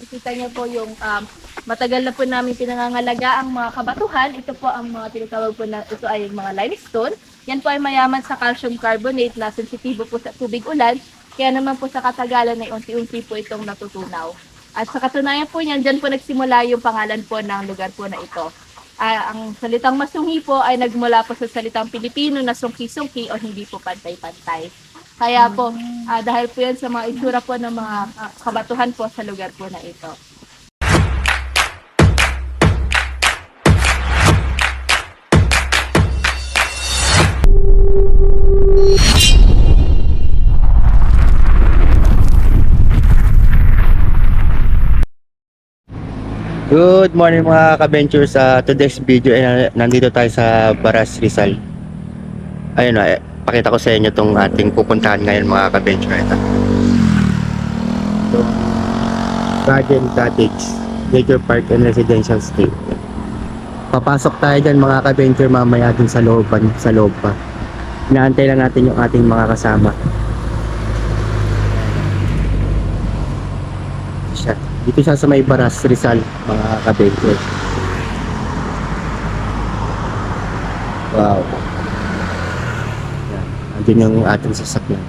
Makikita niyo po yung matagal na po namin pinangangalaga ang mga kabatuhan. Ito po ang mga tinatawag po na ito ay mga limestone. Yan po ay mayaman sa calcium carbonate na sensitibo po sa tubig ulan. Kaya naman po sa katagalan ay unti-unti po itong natutunaw. At sa katunayan po niyan, dyan po nagsimula yung pangalan po ng lugar po na ito. Ang salitang masungi po ay nagmula po sa salitang Pilipino na sungki-sungki o hindi po pantay-pantay. Kaya po, dahil po yan sa mga itsura po ng mga kabatuhan po sa lugar po na ito. Good morning mga ka-ventures. Today's video ay nandito tayo sa Baras, Rizal. Ayun na, pakita ko sa inyo itong ating pupuntahan ngayon mga ka-venture. Ito Garden Cottage, Nature Park and Residential Stay. Papasok tayo dyan mga ka-venture mamaya dun sa loob pa. Inaantay lang natin yung ating mga kasama. Dito siya sa may Baras, Rizal, mga ka-venture. Wow. Yan. Andun yung ating sasakyan.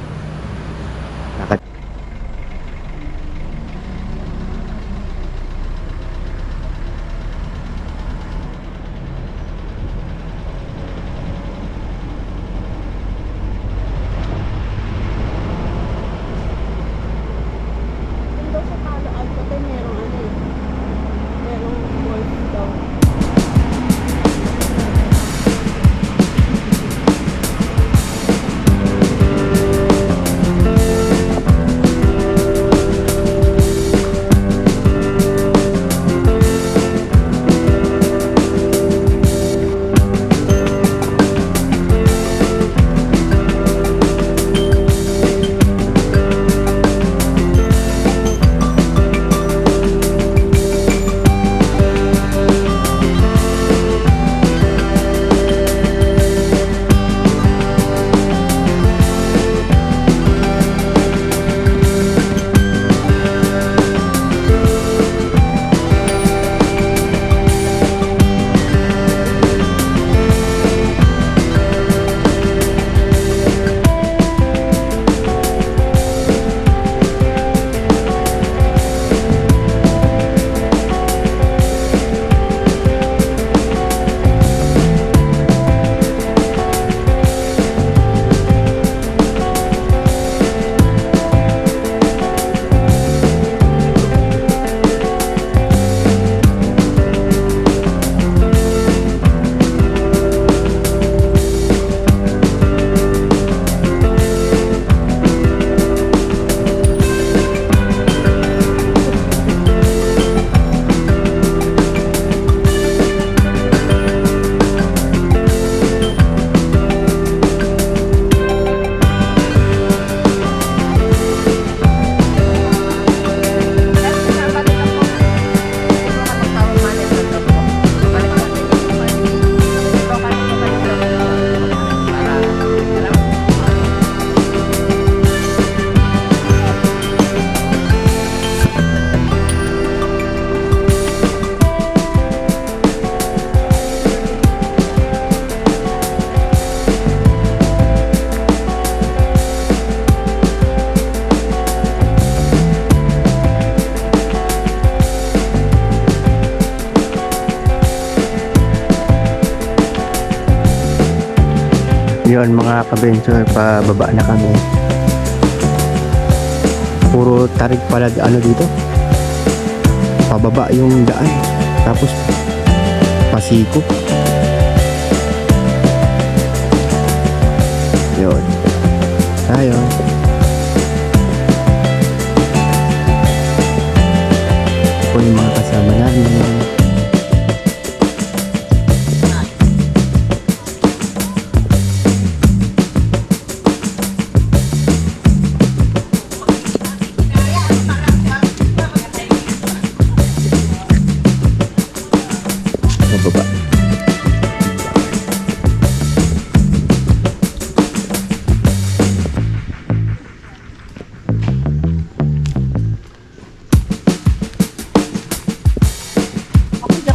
Yun mga ka-venture, pababa na kami. Puro tarik pala ano dito. Pababa yung daan. Tapos pasikop. Yun. Tayo. Ito yung mga kasama namin. Baba.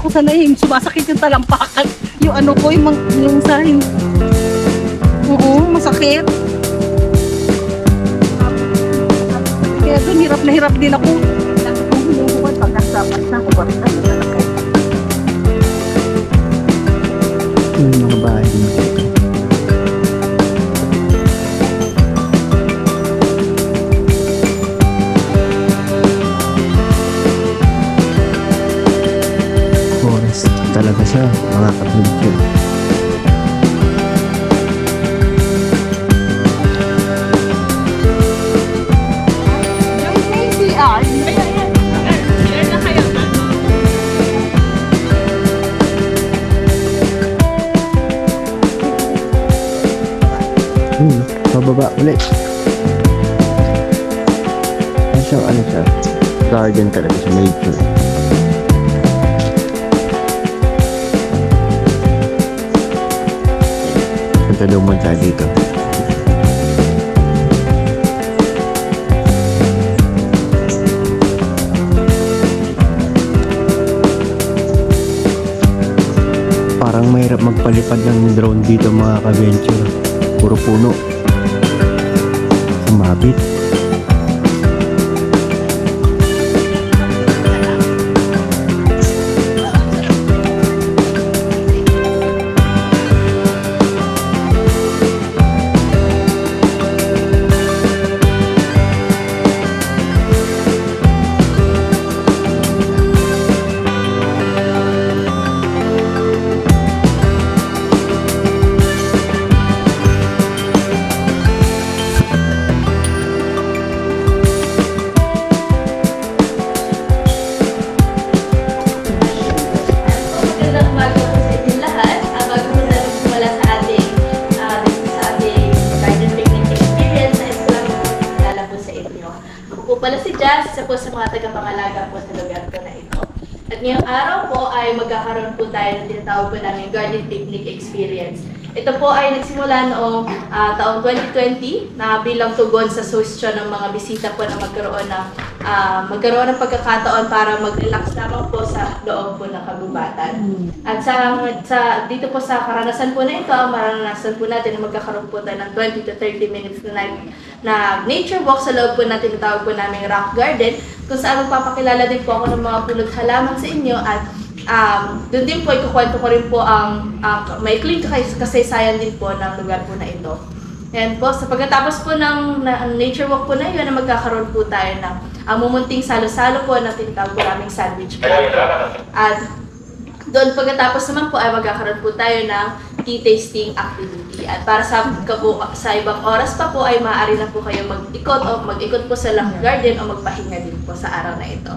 ko sana yung sumasakit yung talampakan. Yung ano ko, yung sa oo, masakit. Kaya doon, hirap na hirap din ako. Kung hinubukan, pagkasapat na ako, bakit ano na ako. Yung mga bahay dito. Forest talaga siya, mga kapatid. Yung KCR, Pababa ulit. Ano siya, ano siya? Garden talaga siya, nature. Punta daw mo tayo dito. Parang mahirap magpalipad ng drone dito mga ka-venture. Puro puno. Sumabit. Magandang umaga po sa inyong lahat. Bago po natin simula sa ating garden picnic experience, nais ko lang kilala po sa inyo. Ako po pala si Jazz, isa po sa mga tagapangalaga po sa lugar ko na ito. At ngayong araw po ay magkakaroon po tayo ng tinatawag po namin garden picnic experience. Ito po ay nagsimula noong taong 2020 na bilang tugon sa suggestion ng mga bisita po na magkaroon ng pagkakataon para mag-relax lamang po sa loob po ng kagubatan. At dito po sa karanasan po na ito, maranasan po natin na magkakaroon po tayo ng 20 to 30 minutes na nature walk sa loob po natin, tinatawag po namin rock garden, kung saan magpapakilala din po ako ng mga pulot halaman sa inyo at doon din po ikukwento ko rin po ang maikling kasaysayan din po ng lugar po na ito. And po, sa pagkatapos po ng nature walk po na yun, na magkakaroon po tayo ng mumunting salo-salo po na tinatawag po naming sandwich po. At doon pagkatapos naman po ay magkakaroon po tayo ng tea tasting activity. At para sa ibang oras pa po ay maaari na po kayo mag-ikot po sa Rock Garden o magpahinga din po sa araw na ito.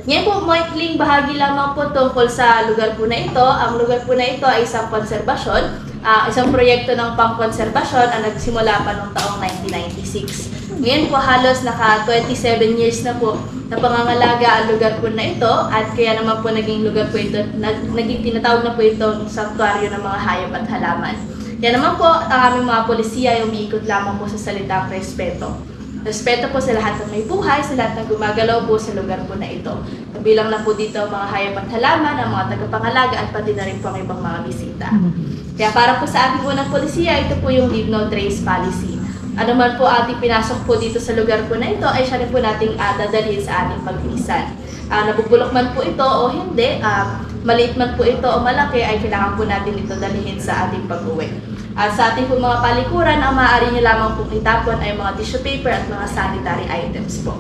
Ngayon po, maikling bahagi lamang po tungkol sa lugar po na ito. Ang lugar po na ito ay isang konserbasyon, isang proyekto ng pangkonserbasyon ang nagsimula pa noong taong 1996. Ngayon po, halos naka 27 years na po na pangangalaga ang lugar po na ito at kaya naman po naging lugar po ito, naging tinatawag na po itong sanktuaryo ng mga hayop at halaman. Kaya naman po, ang aming mga polisiya ay umiikot lamang po sa salitang respeto. Respeto po sa lahat ng may buhay, sa lahat ng gumagalaw po sa lugar po na ito. Kabilang na po dito ang mga hayop at halaman, ang mga tagapangalaga at pati na rin po ang ibang mga bisita. Kaya para po sa ating unang polisiya, ito po yung Leave No Trace Policy. Ano man po ating pinasok po dito sa lugar po na ito, ay siya rin po nating dadalhin sa ating paglisan. Nabubulok man po ito o hindi, maliit man po ito o malaki, ay kailangan po natin ito dalhin sa ating pag-uwi. Sa ating po mga palikuran, ang maaari nyo lamang pong itapon ay mga tissue paper at mga sanitary items po.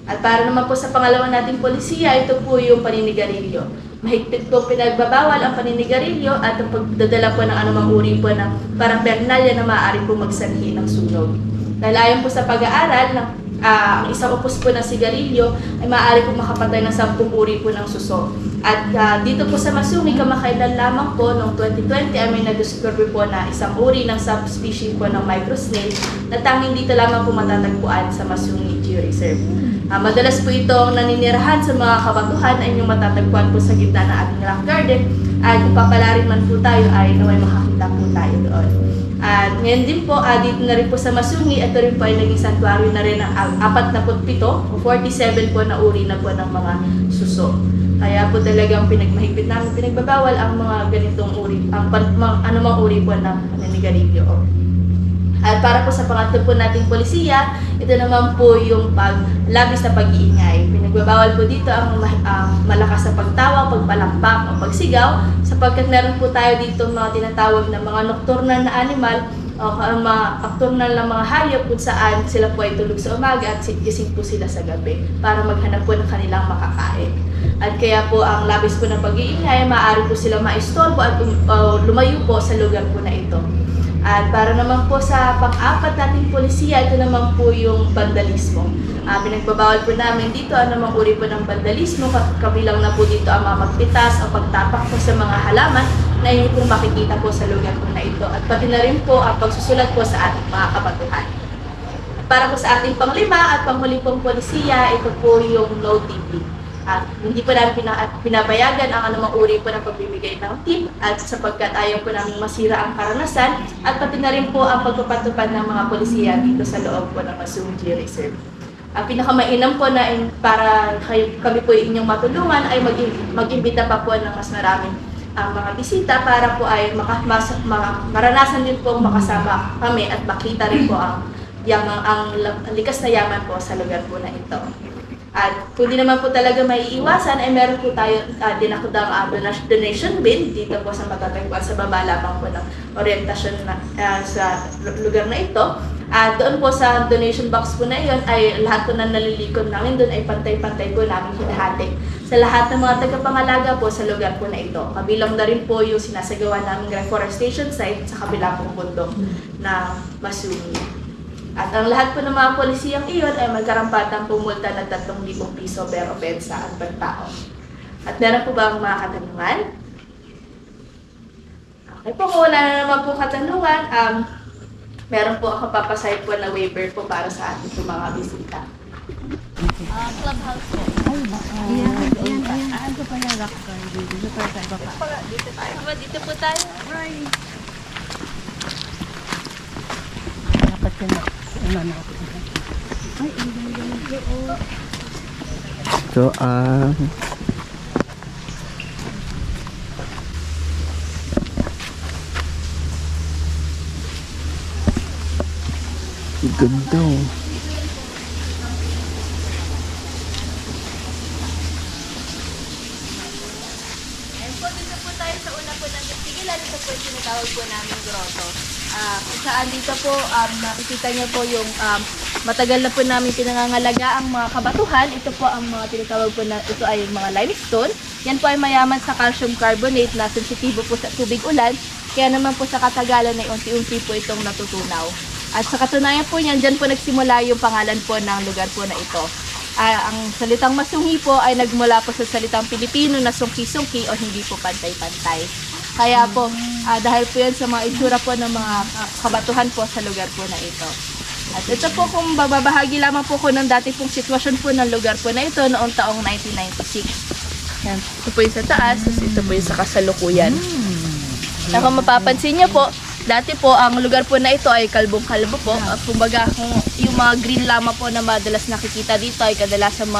At para naman po sa pangalawa nating polisiya, ito po yung paninigarilyo. Mahigpit po pinagbabawal ang paninigarilyo at ang pagdadala po ng anumang uri po ng paraphernalia na maaari po magsanhi ng sunog. Dahil ayon po sa pag-aaral, ang isang upos po ng sigarilyo ay maaari po makapatay ng 10 uri po ng suso. At dito po sa Masungi, kamakailan lamang po noong 2020 ay may nadiscover po na isang uri ng subspecies po ng microsnake na tanging dito lamang po matatagpuan sa Masungi Georeserve. Madalas po itong naninirahan sa mga kabatuhan ay inyong matatagpuan po sa gitna ng ating rock garden at kung papalarin man po tayo ay naway makakita po tayo doon. At ngayon din po, dito na rin po sa Masungi, ito rin po ay naging santuaryo na rin ng 47 o 47 po na uri na po ng mga suso. Kaya po talagang pinagmahigpit namin, pinagbabawal ang mga ganitong uri, anumang uri po ng paninigarilyo. At para po sa pangatlo po nating polisiya, ito naman po yung labis na pag-iingay. Pinagbabawal po dito ang malakas na pagtawa, pagpalakpak o pagsigaw, sapagkat meron po tayo dito mga tinatawag na mga nocturnal na animal o mga nocturnal na mga hayop kung saan sila po ay tulog sa umaga at gising po sila sa gabi para maghanap po ng kanilang makakain. At kaya po ang labis po ng pag-iingay, maaari po sila maistorbo at lumayo po sa lugar po na ito. At para naman po sa pang-apat nating polisiya, ito naman po yung vandalismo. Pinagbabawal po namin dito ang namang uri po ng vandalismo, kabilang na po dito ang mga magpitas o pagtapak po sa mga halaman na hindi po makikita po sa lugar po na ito. At pati na rin po ang pagsusulat po sa ating mga kabatuhan. Para po sa ating panglima at panghuli pong polisiya, ito po yung no tipping. At hindi po namin pinapayagan ang anumang uri po ng pagbibigay ng tip at sapagkat ayaw po namin masira ang karanasan at pati na rin po ang pagpapatupad ng mga polisiya dito sa loob po ng Masungji Reserve. Ang pinakamainam po na para kami po inyong matulungan ay mag-imbita pa po ng mas maraming mga bisita para po ay maranasan din po makasama kami at makita rin po ang likas na yaman po sa lugar po na ito. At kung di naman po talaga maiiwasan, ay meron po tayo dinakudang donation bin dito po sa matatagpuan sa baba lamang po ng orientasyon sa lugar na ito. At doon po sa donation box po na iyon ay lahat po na nalilikod namin doon ay pantay-pantay po namin hinahati sa lahat ng mga tagapangalaga po sa lugar po na ito. Kabilang na rin po yung sinasagawa naming reforestation site sa kabilang pong bundok na Masumi. At ang lahat po ng mga polisiyang iyon ay magkarampatang pumulta ng 3,000 piso pero pensa at pagtao. At meron po ba ang mga katanungan? Okay po, kung wala na naman po katanungan, meron po ako papasay po na waiver po para sa ating mga bisita. Clubhouse po. Ano pa yung rock car? Dito pa tayo baba. Dito tayo. Dito po tayo. Dapat yun na. Ay, So, ganda. Dito po tayo sa una po ng Tigilan. Ito po yung tinatawag po namin grotto. Kung saan dito po, makikita niyo po yung matagal na po namin pinangangalaga ang mga kabatuhan. Ito po ang mga tinatawag po na ito ay mga limestone. Yan po ay mayaman sa calcium carbonate na sensitibo po sa tubig ulan. Kaya naman po sa katagalan ay unti-unti po itong natutunaw. At sa katunayan po niyan, dyan po nagsimula yung pangalan po ng lugar po na ito. Ang salitang masunghi po ay nagmula po sa salitang Pilipino na sungki-sungki o hindi po pantay-pantay. Kaya po, dahil po yan sa mga itsura po ng mga kabatuhan po sa lugar po na ito. At ito po kung babahagi lamang po ko ng dati pong sitwasyon po ng lugar po na ito noong taong 1996. Yan. Ito po yung sa taas, ito po yung sa kasalukuyan. Na kung mapapansin niyo po, dati po ang lugar po na ito ay kalbong-kalbo po. Kumbaga, yung mga green lamang po na madalas nakikita dito ay kadalasan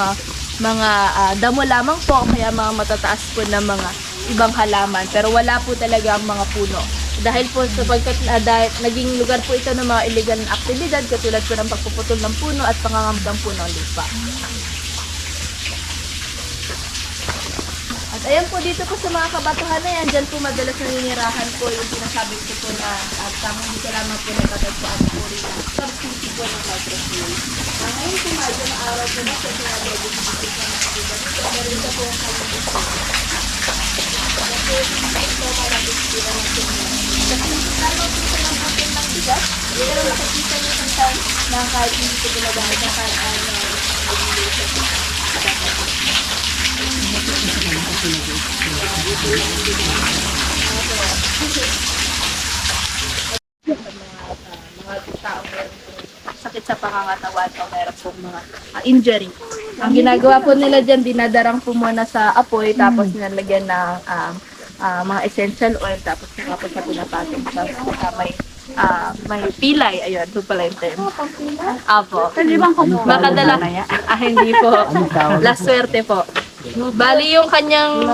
mga damo lamang po, kaya mga matataas po na mga ibang halaman. Pero wala po talaga ang mga puno. Dahil po sapagkat naging lugar po ito ng mga illegal na aktibidad, katulad po ng pagpuputol ng puno at pangangamdang puno ng lupa. At ayan po dito po sa mga kabatuhan na yan, dyan po madalas naninirahan po yung sinasabi ko po na at tamang dito lamang po natatagpuan po rin na substitute po ng microfuel. Ngayon po medyo na araw po na sa sinabi ko dito po na nakikita dito, pero ito po ang kalimutan. Kasi ito malapit sila ng tingnan. Kasi lamang po sa lambutin ng bigas, pero nakikita niyo sa time na kahit hindi ko ginagamit na kahit regulation. Mga tao meron sakit sa pangangatawan o meron pong mga injury. Ang ginagawa po nila dyan, dinadarang po muna sa apoy tapos nilalagyan ng mga essential oil tapos tapos sa pinapatong sa may pilay. Ayun, ito pala yung term. Apo. Pwede bang kumuha? Makadala. Hindi po. Last swerte po. Bali yung kanyang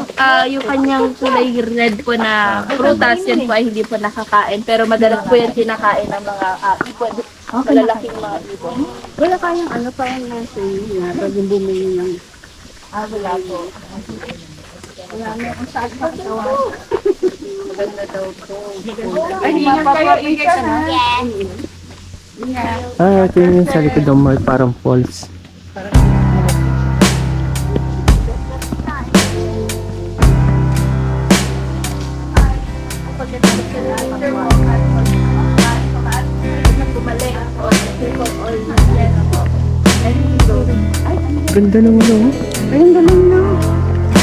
kulay red po na prutas, yan po ay hindi po nakakain. Pero madalas po yan kinakain ng mga ibon. Malalaking mga ibon. Wala kayang ano parang nasa yun na bagong bumili ng Wala po. wala na kung saan pa katawan. Maganda daw po. Ay, ingat kayo, ingat ka na. Ito yung sa likod ng mall, parang falls. Ganda ng ano. Ayun, galing na.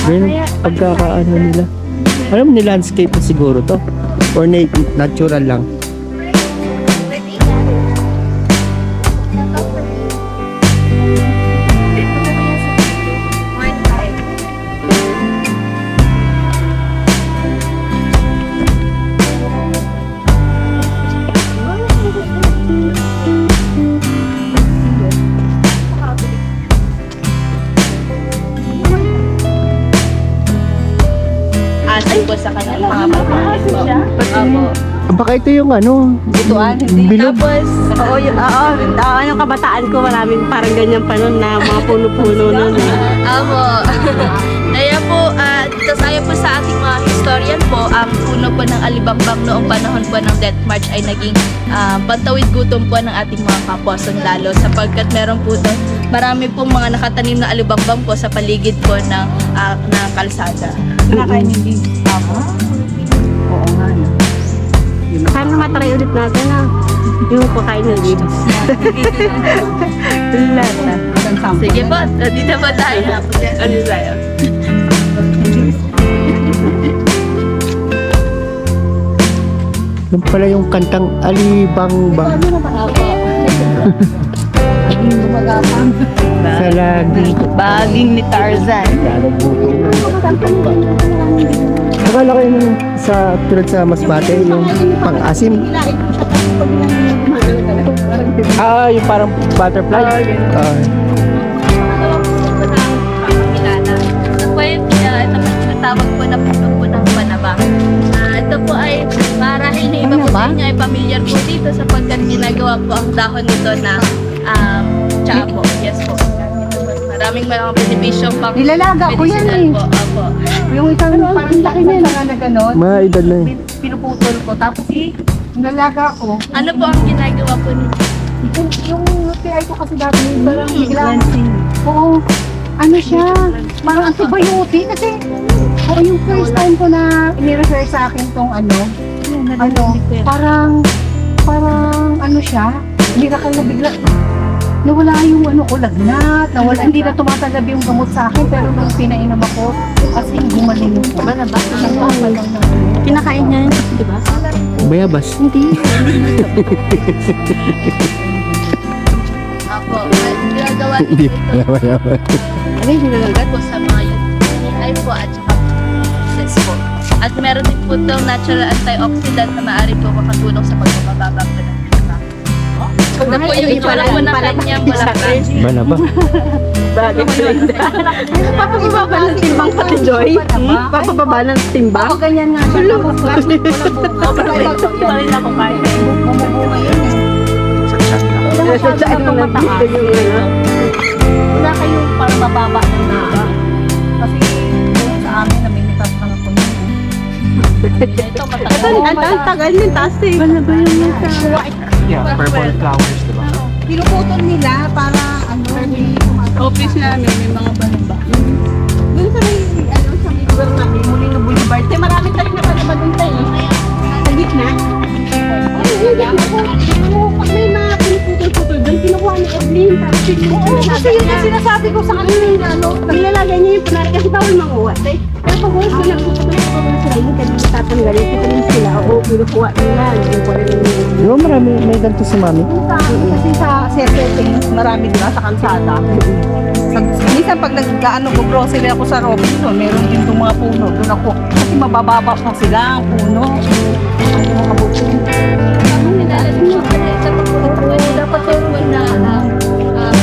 Ganyan ang pagkakaano nila. Alam mo, ni-landscape na siguro to. Or natural lang. Asin po sa kanilang mga pagkain po. Opo. Baka ito yung ano, Butuan, hindi. bilog. Tapos, Oo, yung kabataan ko maraming parang ganyan pa nun na mga puno-puno nun. Opo. Kaya po, tapos ayon po sa ating mga historian po, ang puno po ng alibangbang noong panahon po ng Death March ay naging pantawid gutom po ng ating mga kapwa sundalo sapagkat meron po doon marami pong mga nakatanim na alibangbang po sa paligid po ng kalsada. Nakakain hindi. Oo nga. Sana matry ulit natin na yung pagkain ng leaves. Sige po, dito po tayo. Ano tayo? Yung pala yung kantang Alibangbang Opo. sa lagi. Baging ni Tarzan. Akala ko yung sa tulad sa Masbate, yung pang-asim. Yung parang butterfly. Ito po yung tinatawag po na puno po ng panabang. Ito po ay marahil na iba po sa inyo ay pamilyar po dito sapagkat ginagawa po ang dahon nito na chabo. Yes po. Maraming mga benepisyo pang Nilalaga ko yan medicinal eh. po. Opo. Yung isang parang laki niya na gano'n. Mga edad na yun. Pinuputol ko. Tapos nilalaga ko. Ano po ang ginagawa po nito? Yung UTI ko kasi dati parang biglang. Oo. Ano siya? Parang antibiotic kasi yung first time ko na ni-refer sa akin tong parang ano siya, miracle na bigla nawala yung ko lagnat, nawala, hindi na tumatalab yung gamot sa akin pero nung pinainom ako as in gumaling ko. Kinakain niya yun, di ba? Bayabas. Hindi. Opo. Ginagawa Hindi nito pala bayabas. Ano yung nilalagat? po sa mga UTI po at saka cis po. At meron din po itong natural antioxidant na maaari po makatulong sa pagbababa po ng timbang. Ito po yung itsura po ng kanyang bulaklak. Bala ba? Papababa ng timbang pati Joy? Papababa ng timbang? Ako ganyan nga siya. Tapos plastic ko lang buka. Iba rin ako kain. Bumubunga yun eh. Sa saan mo nandito yung ano? Wala kayong parang mababa ng naga. Kasi yung sa amin, namimitas na ako yun. Ito matagal. Ang tagal yung taas eh. Wala ba yung nasa? Yeah, purple flowers, diba? Pinuputol nila para may Office namin, may mga balaba. Doon sa may, sa may lugar namin, muling na boulevard. Kasi marami tayo na balaba doon tayo. Sa gitna? Ay, hindi ako. Pag may mga pinuputol-putol doon, kinukuha ni Evelyn. Tapos Oo, kasi yun yung sinasabi ko sa kanila. Nilalagay niya yung panari kasi bawal manguha. Pero pag gusto na pupunta sila, yung kanina tatanggalin, kitanin sila. Oo, pinukuha nila. Pinukuha nila. Di ba marami, may ganito si mami? Kasi sa settings, marami diba sa kalsada. Minsan pag nag-go grocery ako sa Robinson, meron din itong mga puno. Doon ako, kasi mabababa pa sila ang puno. Ay, mga buto. Ang nilalagay ko po sa pagkukuha dapat po na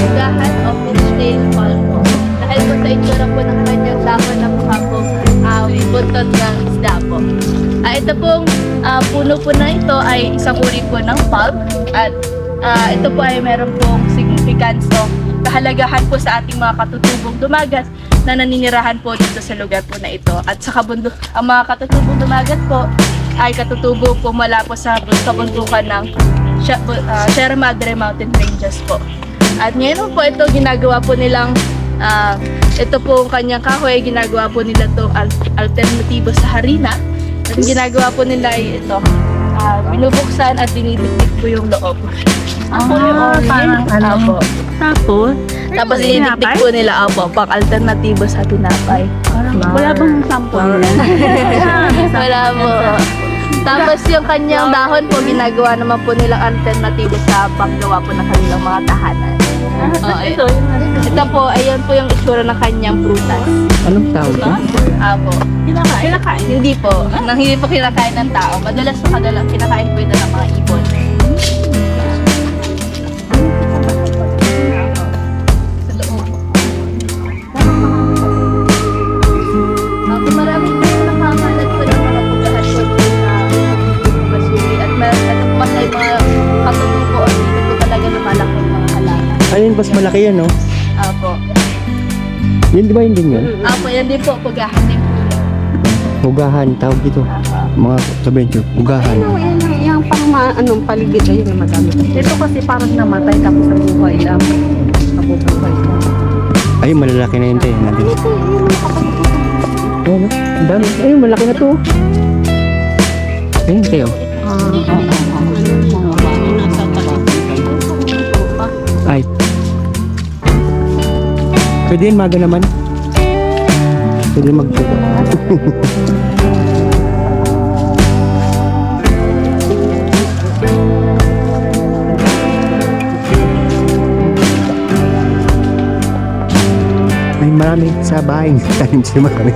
ugahan of fish tail palm. Dahil po sa itsura po ng kanyang dahon ng mga po buntot ng isda po. Ito pong puno po na ito ay isang uri po ng pulp at ito po ay meron pong significance o kahalagahan po sa ating mga katutubong dumagat na naninirahan po dito sa lugar po na ito. At sa kabundok, ang mga katutubong dumagat po ay katutubo po mula po sa kabundukan ng Sierra Madre Mountain Ranges po. At ngayon po ito ginagawa po nilang ito po ang kanyang kahoy, ginagawa po nila itong alternatibo sa harina. At ang ginagawa po nila ay ito, binubuksan at dinidikdik po yung loob. Parang ano. Tapos, Tapos dinidikdik po nila, pang alternatibo sa tinapay. wala bang sample yan? Wala po. Tapos yung kanyang dahon po, ginagawa naman po nilang alternatibo sa paggawa po ng kanilang mga tahanan. Ito po, ayan po yung itsura ng kanyang prutas. Anong tawag ito? Apo. Kinakain. Hindi po. Hindi po kinakain ng tao. Madalas kinakain po ito ng mga ibon. Sa loob. Maraming po nakakalat po ng mga pugahan po sa Masuri. At mas ay mga katutubo o dito po talaga lumalaki yung mga halaman. Ayun, mas malaki yan, no? Apo. Yun, di ba yun din yun? Apo, yan din po. Pugahan din po. Hugahan, tawag dito. Mga kabencho, hugahan. Yung anong paligid ay yung madami. Ito kasi parang namatay tapos nabuhay lang. Nabubuhay lang. Ay, malalaki na yun, te. Natin. Oo, no? Ang dami. Ay, malaki na to. Ayun, te, oh. Ay. Pwede yun, maga naman. Pwede magputo. Ay, marami sa bahay. Tanim si Mami.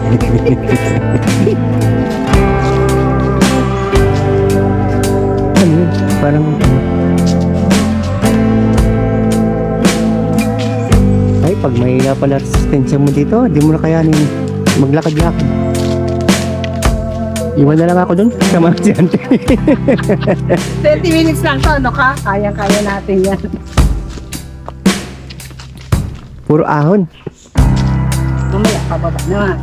Ano yun? Parang ay, pag may pala resistensya mo dito, di mo na kayanin maglakad-lakad. Iwan na lang ako dun. Sama si Ante. 30 minutes lang to, ano ka? Kaya-kaya natin yan. Puro ahon. Mamaya, pababa naman.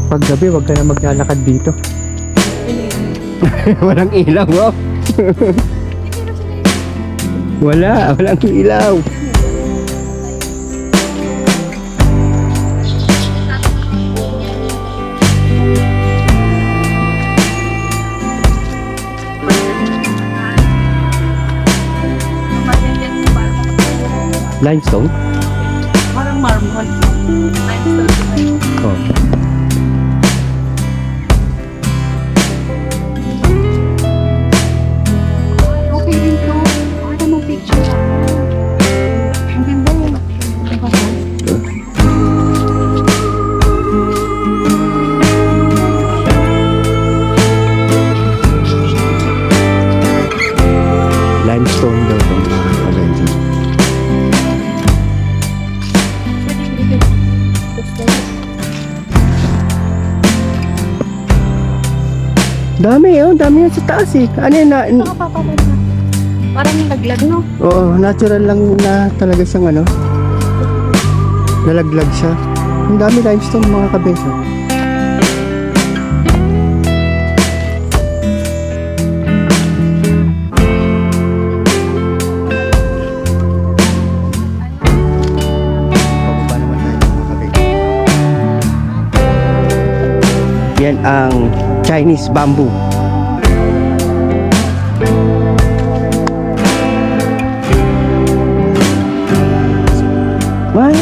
Pag gabi, wag ka na maglalakad dito. Walang ilaw, wow. Walang ilaw. Limestone? Parang marmol. Oh. Okay din to. Ano mo picture? Ang ganda yun. Limestone daw itong mga kabenjo. Dami, oh. Dami yan sa taas, eh. Ano yun na? Parang naglag, no? Oo, natural lang na talaga siyang ano. Nalaglag siya. Ang dami limestone mga kabenjo. Bababa naman tayo mga kabenjo. Yan ang Chinese bamboo. Mahal.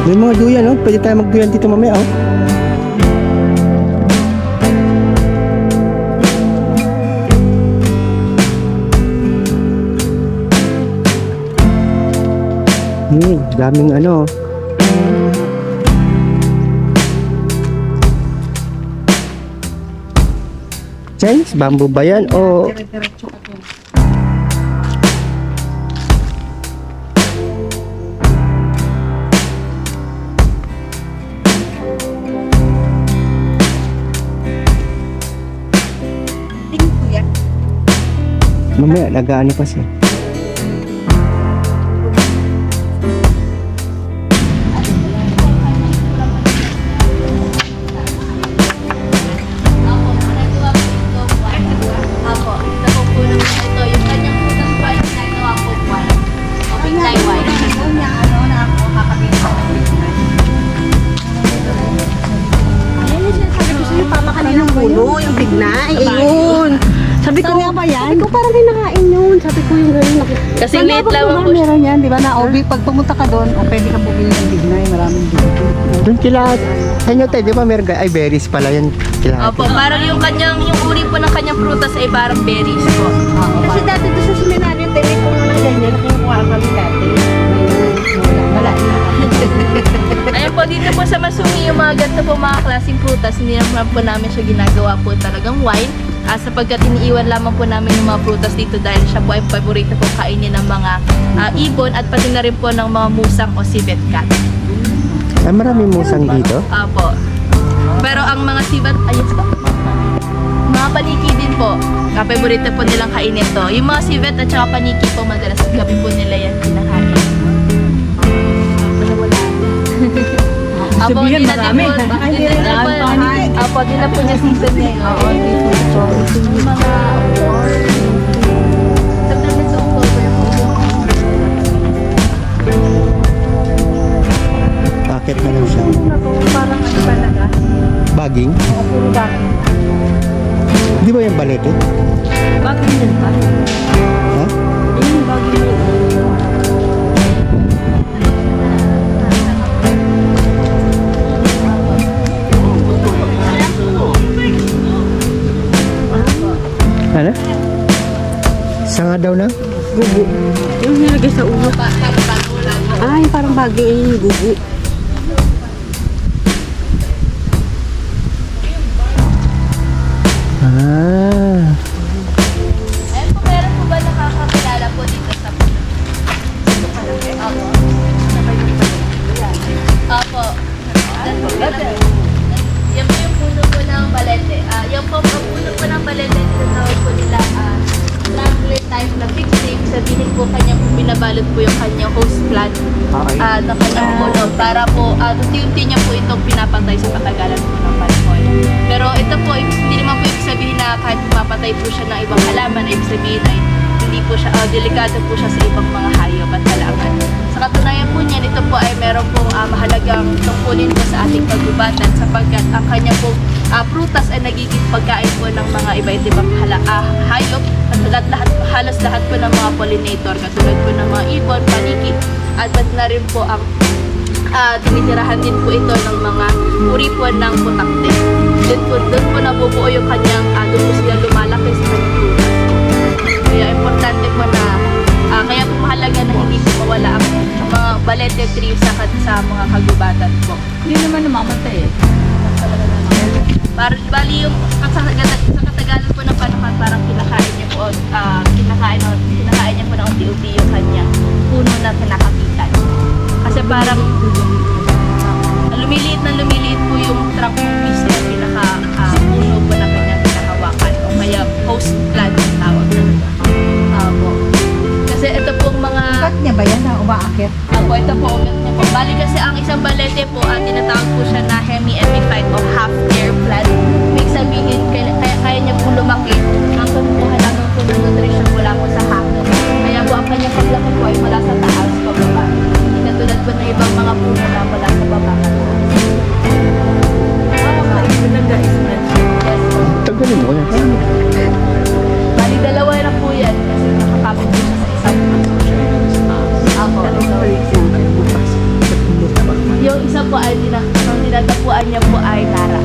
May mga duyan, no? Pwede tayo magduyan dito mamaya, oh. Daming ano. Chinese bamboo ba yan? O Dire-diretso ka dun. Tingin ko yan. mamaya nag-ano pa siya. Apo, ito po po naman ito. Yung kanyang prutas po ay ginagawa po wine. Okay, tayo wine. Ano niya, ano na ako, kakabit ko ng business. Ayan yung sinasabi ko sa'yo, tama ka ng puno, yung bignay. Ayun. Sabi ko, ba yan? sabi ko parang may nakain yun. Sabi ko yung gano'n. Kasi liit lang po siya. Meron yan, di ba na OB, pag pumunta ka doon, o pwede kang bumili ng bignay, maraming dito. Doon kila, sa inyo tayo, di ba meron ay berries pala yun kila. Opo, parang yung uri po ng kanyang prutas ay parang berries po. Kasi dati doon sa seminaryo, telepono ng ganyan, nakinukuha kami dati. Wala. Ayun po, dito po sa Masumi, yung mga ganito po mga klaseng prutas, hindi naman po namin siya ginagawa po talagang wine. Sapagkat iniiwan lamang po namin yung mga prutas dito dahil siya po ay paborito po kainin ng mga ibon at pati na rin po ng mga musang o civet cat. Ay, maraming musang dito. Apo. Pero ang mga civet, ayun po. Mga paniki din po. Paborito po nilang kainin to. Yung mga civet at saka paniki po, madalas gabi po nila yan kinakain. Apo, hindi na din po. Apo, di na po niya season ngayon. Yung mga September to October po. Bakit na lang siya? Parang ano talaga? Baging? Puro bakit. Di ba yung balete? Bakit yan pa? Ha? Yung bagay mo. Ano? Sanga daw na? Gugu. Yung nilagay sa ulo. Ay, parang bagay yung gugu. Ah. Ayun po, meron po ba nakakakilala po dito sa Apo. Apo. Yan po yung puno po ng balete. Yan po, ang puno po ng balete, tinatawag po nila traveler type na fixing. Sabihin po kanya po binabalot po yung kanyang host plant na kanyang puno para po unti-unti niya po itong pinapatay sa katagalan po ng panahon. Pero ito po, hindi naman po ibig sabihin na kahit papatay po siya ng ibang halaman, ibig sabihin ay hindi po siya, delikado po siya sa ibang mga hayop at halaman. Sa katunayan po niyan, ito po ay meron pong mahalagang tungkulin po sa ating paggubatan sapagkat ang kanya po prutas ay nagiging pagkain po ng mga iba't ibang hayop at halos lahat po ng mga pollinator katulad po ng mga ibon, paniki at pati na rin po ang tinitirahan din po ito ng mga uri po ng putakte. Doon po nabubuo yung kanyang doon po sila lumalaki sa kanyang prutas. Kaya importante po na kaya po mahalaga na hindi po mawala ang mga balete tree sa mga kagubatan po. Hindi naman namamatay eh. Bali yung sa katagalan po ng panahon parang kinakain niya po kinakain niya po ng unti-unti yung kanya puno na kinakapitan. Kasi parang lumiliit po yung trunk ng piece na pinaka puno po na kanyang kinahawakan o kaya host plant ang tawag na. Kasi ito pong mga Cut niya ba yan na umaakit? Apo, ito po, ugat niya po. Bali kasi ang isang balete po, tinatawag po siya na hemi-epiphyte o half-air plant. Ibig sabihin, kaya niya po lumaki hanggang po halagang po ng nutrition mula po sa hangin. Kaya po ang kanyang paglaki po ay mula sa taas pababa. Hindi katulad po ng ibang mga puno na mula sa baba. Yes po. Tagalin mo yan. Bali, dalawa na po yan kasi nakakapit po siya sa isang Apo. Yung isa po ay ang dinadapuan niya po ay Nara.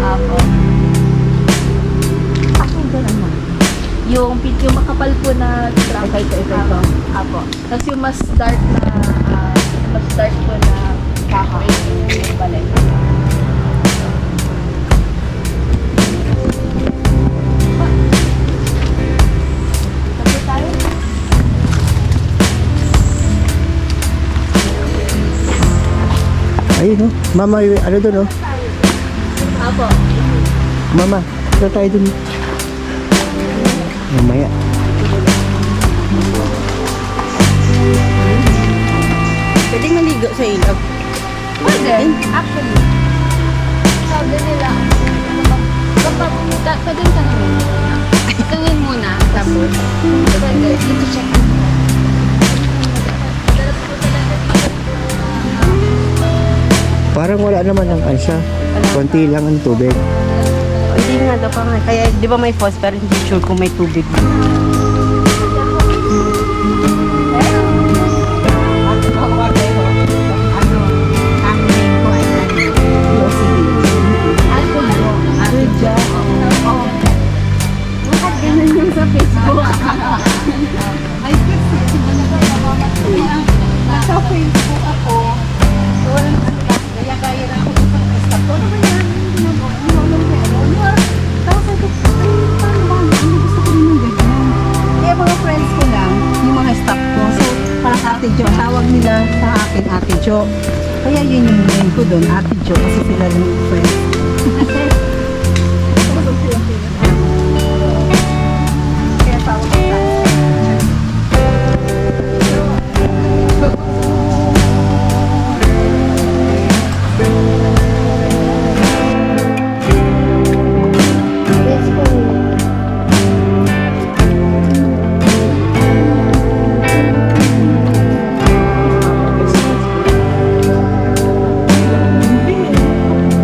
Apo. Yung makapal po na trunk. Ito. Apo. Tapos yung mas dark po na kahoy. Yung balay. Ayun, no? Mama, ano doon, no? Apo. Mama, ito tayo doon. Mamaya. Pwede maligo sa ilog. Pwede. Actually. Sabi nila, kapag pwede ka naman. Tungin muna. Tapos, pwede. Ito check. Parang wala naman ang kansya. Konti lang ang tubig. Hindi nga daw pa nga. Kaya di ba may falls pero hindi sure kung may tubig. Sa Facebook. Sa Facebook ako. So, walang gaya na ako sa stop ko. Ano ba yan? Tapos sabi ko, paano ba? Hindi gusto ko rin yung ganyan. Kaya mga friends ko lang, yung mga staff ko. So, parang Ate Jo, tawag nila sa akin Ate Jo. Kaya yun yung name ko doon, Ate Jo, kasi sila lang yung friends. Kaya tawag ko sa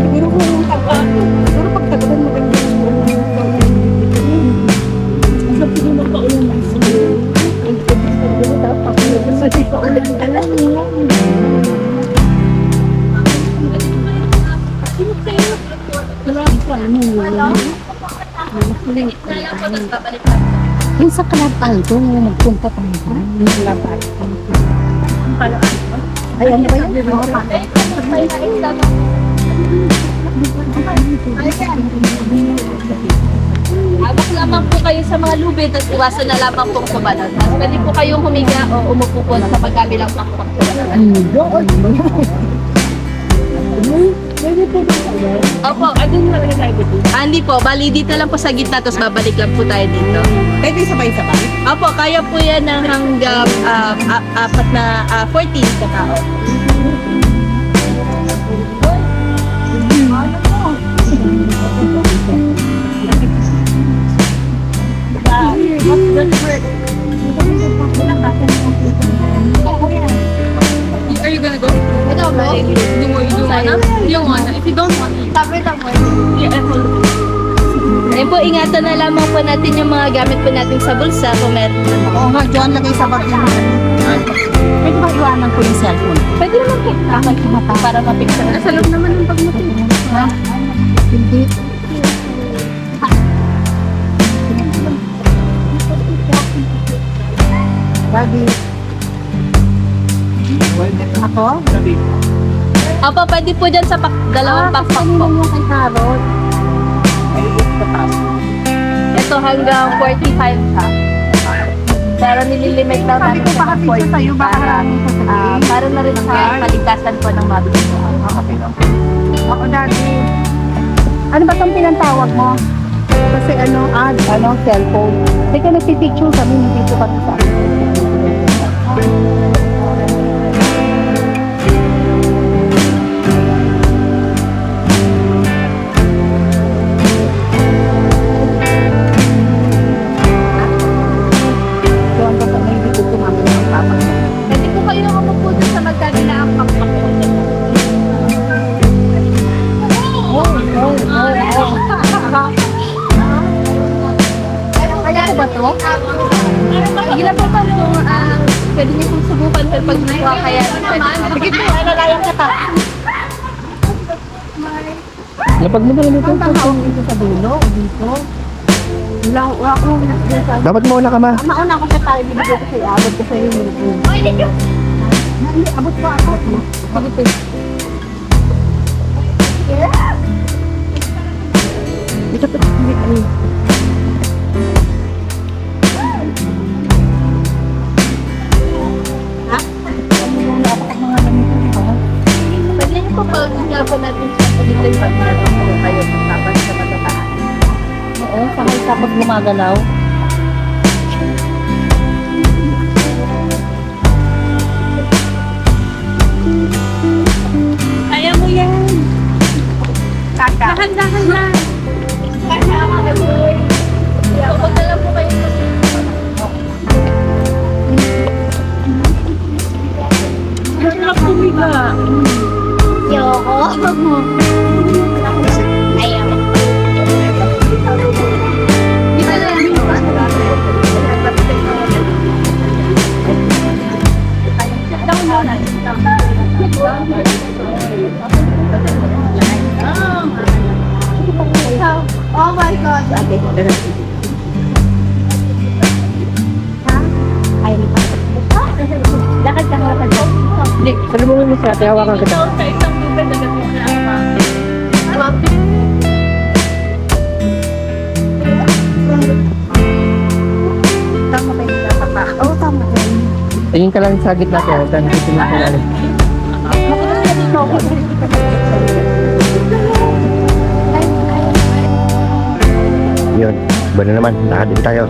siguro kung siguro pag tagalan mo rin Yung sa Club Alto, nagpunta tayo ba? Yung Club Alto. Ay, ano ba yun? Habak lamang po kayo sa mga lubid at iwasan na lamang po sa balon. At pwede po kayong humiga o umupo po sa pagkabilang pakpak po. Opo, adun na lang tayo dito. Hindi po, bali dito lang po sa gitna, tapos babalik lang po tayo dito. pwede sabay-sabay. Opo, kaya po yan ng hanggang 14 ka tao. Are you gonna go? Ito po. You wanna? You wanna? If you don't want, Sabi lang po. yeah, I follow. Ayun po, ingatan na lamang po natin yung mga gamit po natin sa bulsa kung meron. Oo nga, John, lagay sa bag niya. Pwede ba iwanan ko yung cellphone? Pwede naman po. Kakay kumata para mapicture. Nasa loob naman yung bag mo. Ha? Hindi. Daddy. Ako? Opo, pwede po dyan sa dalawang pakpak po. yung kay Carol. Ito hanggang 45 siya. Pero nililimit lang Sabi ko, baka pizza sa'yo, baka maraming sasabihin. para na rin sa paligtasan po ng mabili. Ako, Daddy. Ano ba itong pinantawag mo? Kasi cellphone. Teka, nagpipicture kami, dito kami sa doon ka may dito tumama ng papa. Pwede po kayo umupo dun sa magkabila ang pakpak po. Kaya ko ba to? Ilan po ba kung pwede niyo pong subukan pero pag nakuha kaya Sige po, nalayan ka ta. Lapag mo na rin ito. Ang tawag dito sa dulo, o dito. Wala akong Dapat mauna ka, ma. mauna ako sa tayo, bibigyan ko sa'yo, abot ko sa'yo yung YouTube. Hindi, abot ko ako. Abot ko. Dito pa, hindi. Ha? Ano yung dapat ang mga ganito, di ba? Pwede niyo po pag nga po natin siya dito yung pag-meron po kayo tapos sa matataan. Oo, sakay kapag gumagalaw. Kaya mo yan. Kaka. Dahan-dahan lang. Kaka, mga boy. Kapag na lang po kayo Sarap tumiga. Yoko. Ayaw. dito na lang. Oh my God. Ay, lakad ka, lakad ka. Hindi, salubungin mo siya, hawakan kita. Ikaw sa isang tubig agad mo na ama. Tama ba yung tapak? Oo, tama yan. Tingin ka lang sa gitna ko, dan dito na ko lang. Yun, ba na naman, lakad din tayo.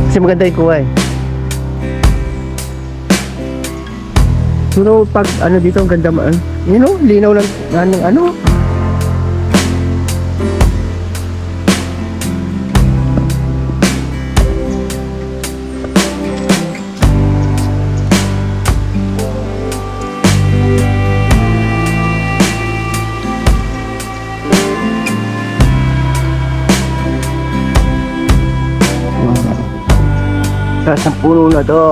Kasi maganda yung kuha eh. Pero pag ano dito ang ganda you know, linaw lang ng ano. Taas ng puno na to.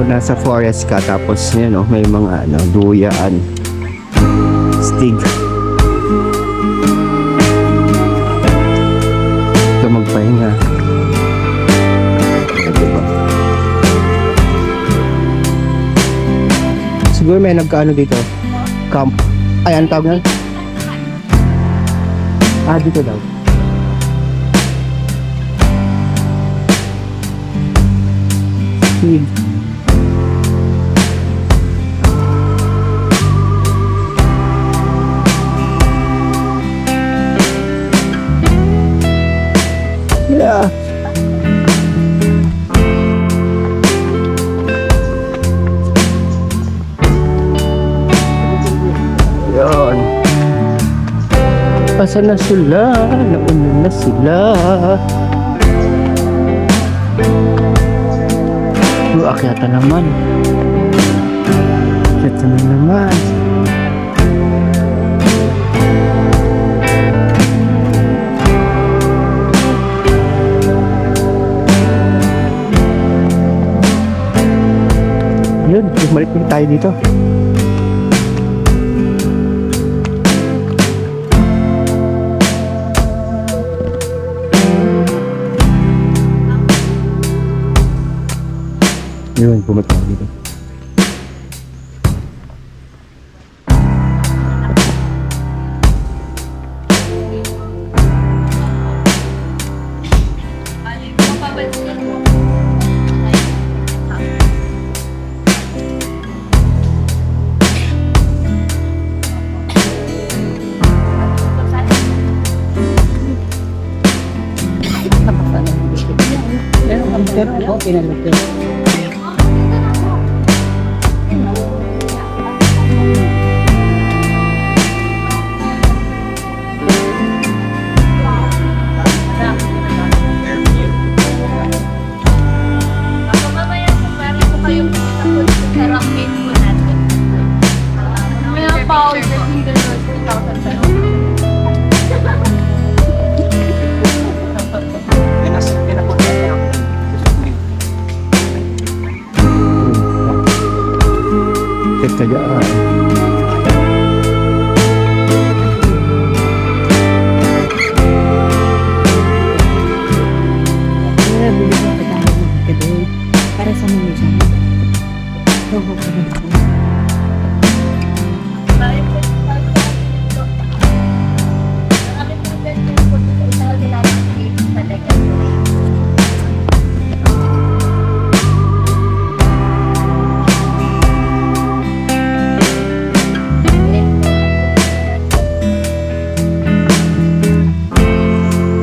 Nasa forest ka tapos yun oh, may mga ano, duyaan, stig. Ito magpahinga. Diba? Siguro may nagkaano dito. Camp. Ay, ano tawag nga? Ah, dito daw. Stig. Yeah. Yun. Asa na sila? Nauna na sila. Akyata naman. Akyata na naman. Yun, bumalik ulit tayo dito. Yun, bumalik tayo dito. Pero ako, pinalagyan.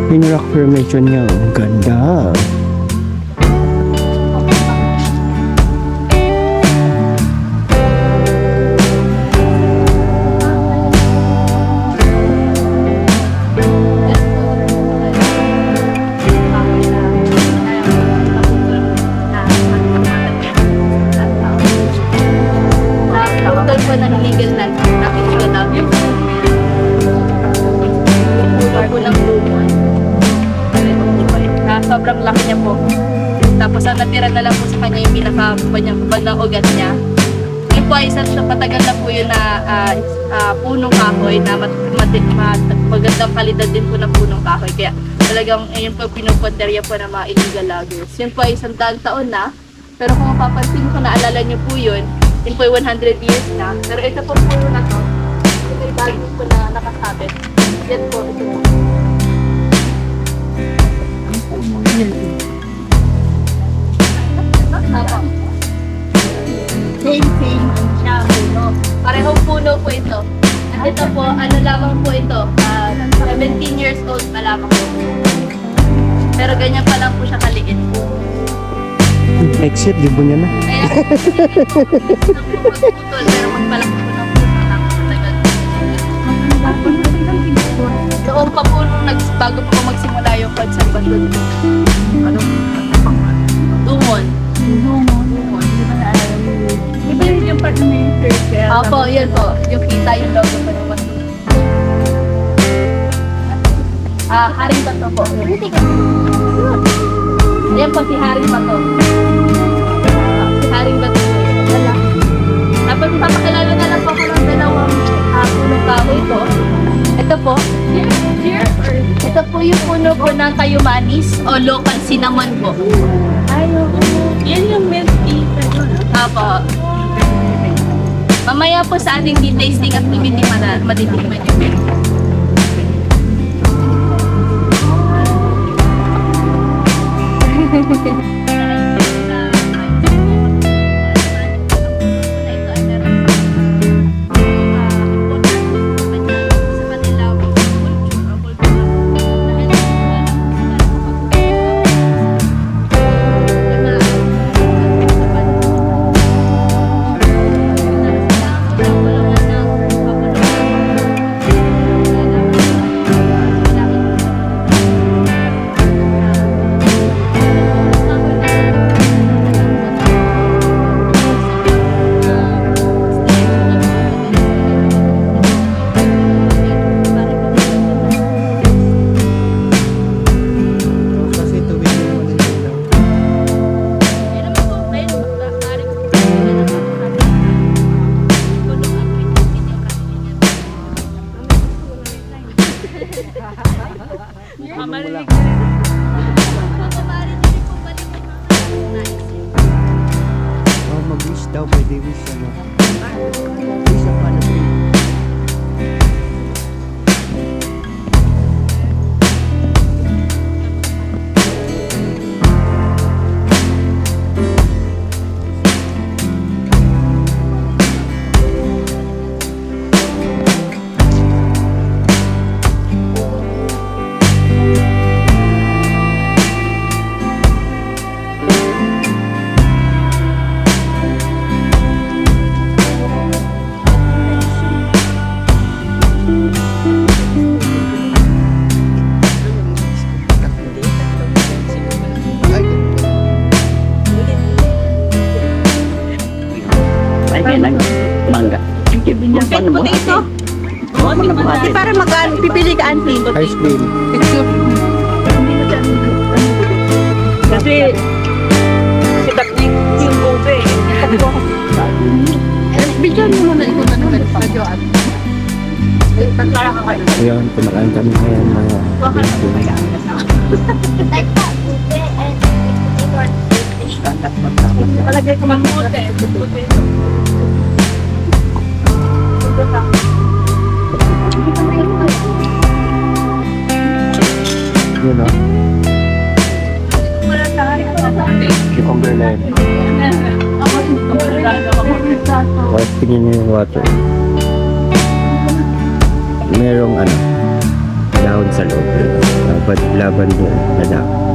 Yung rock formation niya, ang ganda. Total po ng illegal na traffic ko lang. Puno po ng lumon. Sobrang laki niya po. Tapos ang natira na lang po sa kanya yung pinaka-bandang ugat niya. Yun po ay isang siya patagal na po yun na punong kahoy na magandang kalidad din po ng punong kahoy. Kaya talagang yun po pinupunterya po ng mga illegal loggers. Yun po ay 100 taon na. Pero kung mapapansin ko, naalala niyo po yun po ay 100 years na. Pero ito po puno na to. Ito ay bago po na nakasabit. Yan po, ito po. Apo. Same siya, puno. Parehong puno po ito. At ito po, ano lamang po ito, 17 years old pa lamang po. Pero ganyan pa lang po siya kaliit. Exit, libo niya na. Kaya, nagpuputol, pero magpalaki po ng puno lang. Doon pa po nung bago po magsimula yung conservation. Ano? Dumon. Iba rin yung part na yung circle. Opo, yun po. Yung kita yung logo pa ng Wasto. Haring Bato po. Ayan po si Haring Bato. Si Haring Bato po. Wala. Tapos papakilala na lang po ako ng dalawang punong kahoy po. Ito po. Ito po yung puno po ng Kayumanis o local cinnamon po. Yan yung milk tea. Apo. Mamaya po sa ating tea tasting at matitikman yun. Kasi tuwing yung ano yun. Oh, mag-wish daw, pwede wish ano. Wish ang paano po. Ay, kaya lang, mangga. Ano mo? Di para pipili ka, auntie. Ice cream. Kasi, sitak niya yung buke. Bigyan mo muna ito na medyo at Ayun, kumakain kami ngayon mga Palagay ko mabuti. yun o. Cucumber na yun. Tapos tingin niyo yung water. Merong ano, dahon sa loob. Laban mo, lalaki.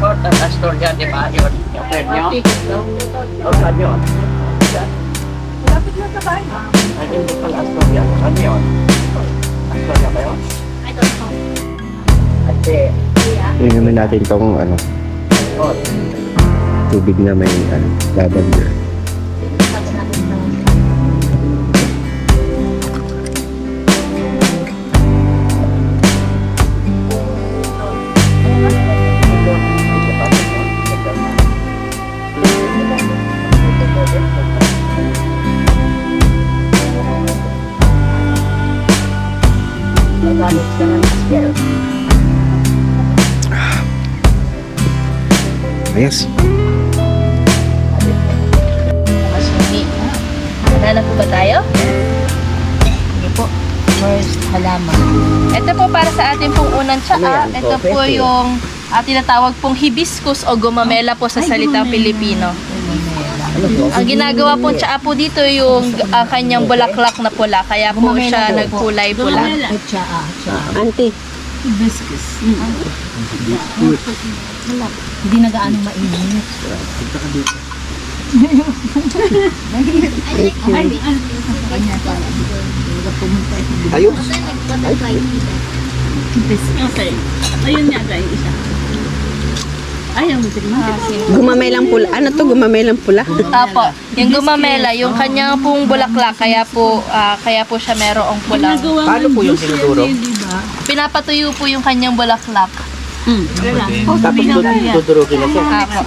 Airport at Astoria, di ba yun? Yung premyo? O saan yun? Lapit na sa bahay. Ay, hindi pala Astoria. Saan yun? Astoria ba yun? I don't know. Kasi, Tingnan naman natin tong ano, airport. tubig na may lavender. Ayos. Mas hindi. Wala na po ba tayo? Sige po. First, halaman. Ito po para sa ating pong unang Ano tsaa. yan? Ito po Coffee. yung tinatawag pong hibiscus o gumamela po sa salitang Pilipino. Ang ginagawa pong tsaa po dito yung kanyang bulaklak na pula. Kaya po siya nagkulay pula. Auntie. Hindi na gaano mainit. Ayos. Okay. Ayun nga guys, isa. Ayaw mo din. Gumamelang pula. Ano to? Gumamelang pula? Apo, yung gumamela, yung kanyang pong bulaklak, kaya po siya merong pulang. Paano po yung sinuduro? Pinapatuyo po yung kanyang bulaklak. Tapos dudurugin na siya. Apo.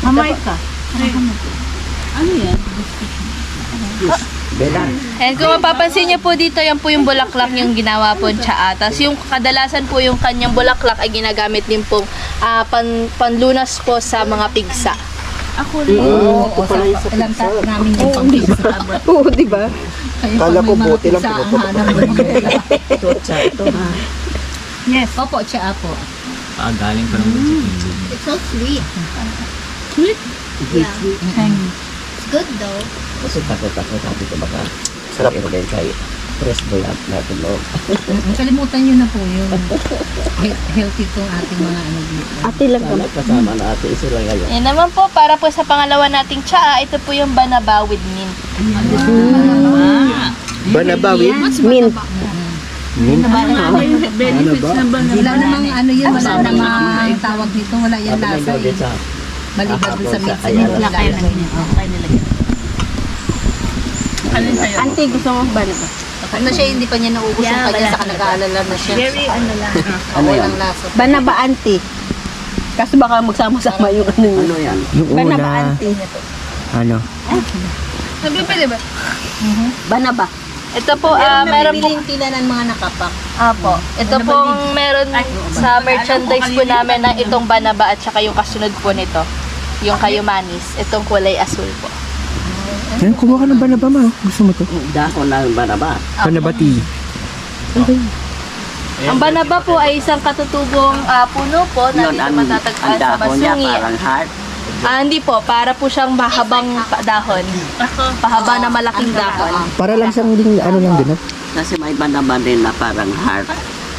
Mamay ka. Belan. And kung mapapansin niyo po dito, yan po yung bulaklak yung ginawa po tsaa. Tapos yung kadalasan po yung kanyang bulaklak ay ginagamit din po panlunas po sa mga pigsa. Alam namin yung pang-pizza. Oo, di ba? Kala ko buti lang Yes. Opo, tsaa po. Galing pa naman sa It's so sweet. Sweet? Yeah. It's good though. Kasi takot sabi ko baka sarap ko din kay press boy at natin loob. Kalimutan nyo na po yun. Healthy itong ating mga ano dito. Ate lang Sana kasama na ate isa lang ngayon. Yan naman po, para po sa pangalawa nating tsaa, ito po yung banaba with mint. Banabawi? Mint. Ano yung benefits na ba? Wala namang ano yun, wala namang tawag dito, wala yung Sabi lasa daw din eh. sa Maliban doon sa mix Ayan. nila. Ano sa'yo? Auntie, gusto mo ba na ba? Ano siya, hindi pa niya naubos yung kanya, saka nag-aalala na siya. Very ano lang. ano yan? Walang lasa. Bana ba, auntie? Kasi baka magsama-sama yung ano yun. Ano yan? Yung Bana ba, una, auntie? ano? Sabi pwede ba? Bana ba? Ito po, meron po, tila ng mga nakapak. apo, ito pong meron sa merchandise po namin na itong banaba at saka yung kasunod po nito. Yung kayumanis, itong kulay asul po. Yan, kumuha ka ng banaba ma. Gusto mo to? Dahon na ba na ba? Banabati. Ang banaba po ay isang katutubong puno po na Yun, dito ang matatagpuan sa dahon niya Masungi. parang heart. Hindi po, para po siyang mahabang dahon. Pahaba na malaking dahon. Para lang siyang ding, ano lang din. Kasi may banaba din na parang heart.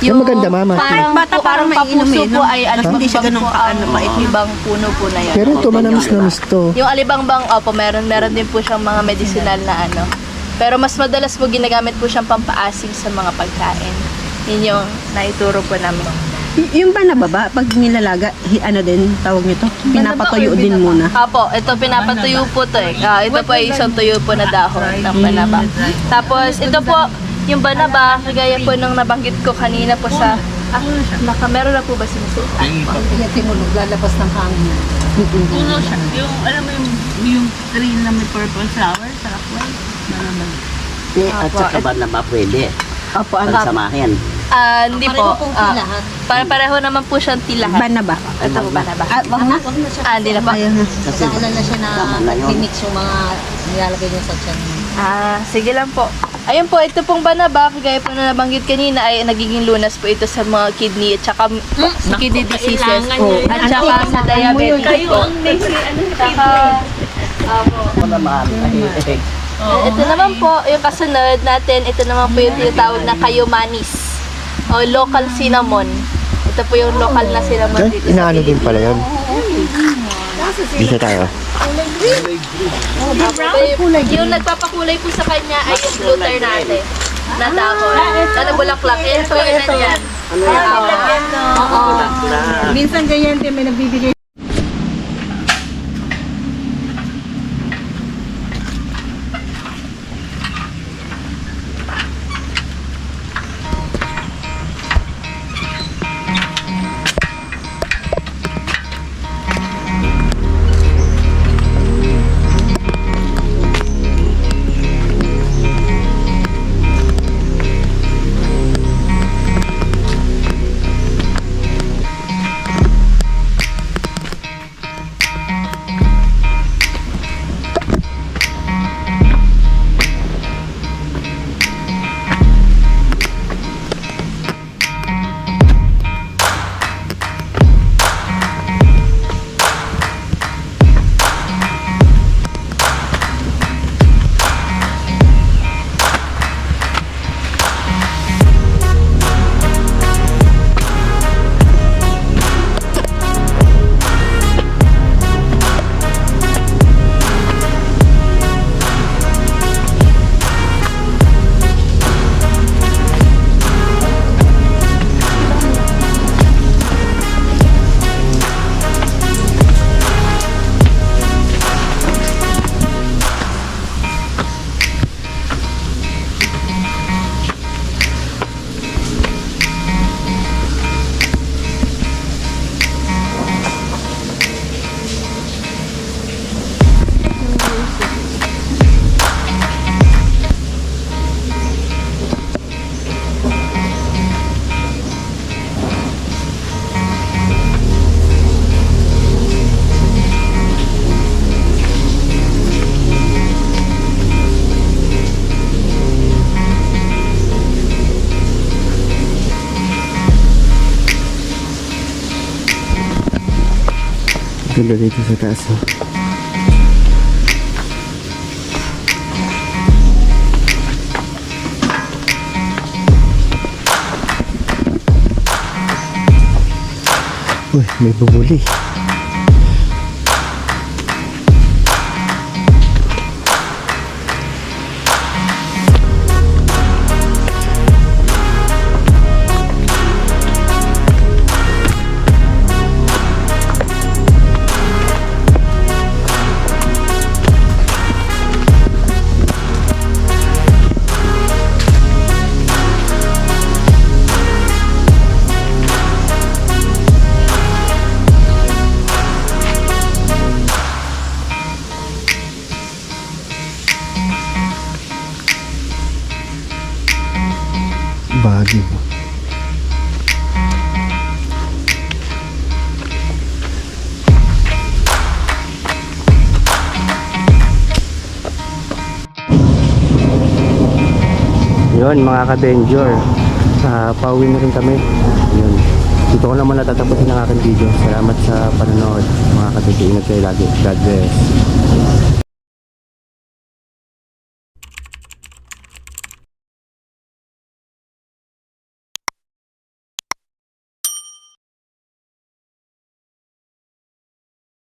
Yung maganda, mama. Parang, Bata, parang parang may papuso inumin, po no? ay ano, Hindi siya ganun kaano, ibang puno po na yun. Pero ito, manamis-namis to. Yung alibangbang, opo, meron din po siyang mga medicinal na ano. Pero mas madalas po ginagamit po siyang pampaasim sa mga pagkain. Yun yung naituro po namin. Yung bana ba, pag nilalaga, ano din, tawag nyo to? Pinapatuyo din muna. Apo, ito pinapatuyo po to eh. Ito po ay isang tuyo po na dahon ng banaba. Tapos ito po, yung banaba, kagaya po nung nabanggit ko kanina po sa Meron na po ba sinusunod? Yan tinulog, lalabas ng hangin. Puno siya. Yung, alam mo yung green na may purple flower, sarap po. Malamag. At saka ba na ba pwede? Opo, Pagsamahin. Hindi po. Pareho naman po siyang tilahan. Ban na ba? Ito po ba na ba? Wag na. Hindi na po. Kasi Naalala siya na tama na yun. mix yung mga nilalagay niya sa tiyan. Sige lang po. Ayun po, ito pong banaba, gaya po na nabanggit kanina, ay nagiging lunas po ito sa mga kidney at saka sa kidney diseases. At saka sa diabetes Kayo po. ang next Saka, ako naman. ito naman po, yung kasunod natin, ito naman po yung tinatawag na Kayomanis o local cinnamon. Ito po yung local na cinnamon dito sa Inaano din Pilipinas. pala yun. Dito tayo. Yung nagpapakulay po sa kanya ay yung bluter natin. Na dahon. Na nabulaklak. Yan po yun na yan. Minsan ganyan din, may nagbibigay. Ganda dito sa taas. Uy, may bubuli. Baguio. Yun mga ka-Benjor, pauwi na rin kami. Yun. Dito ko naman natatapusin ang aking video. Salamat sa panonood mga ka-Benjor. Ingat kayo lagi. God bless.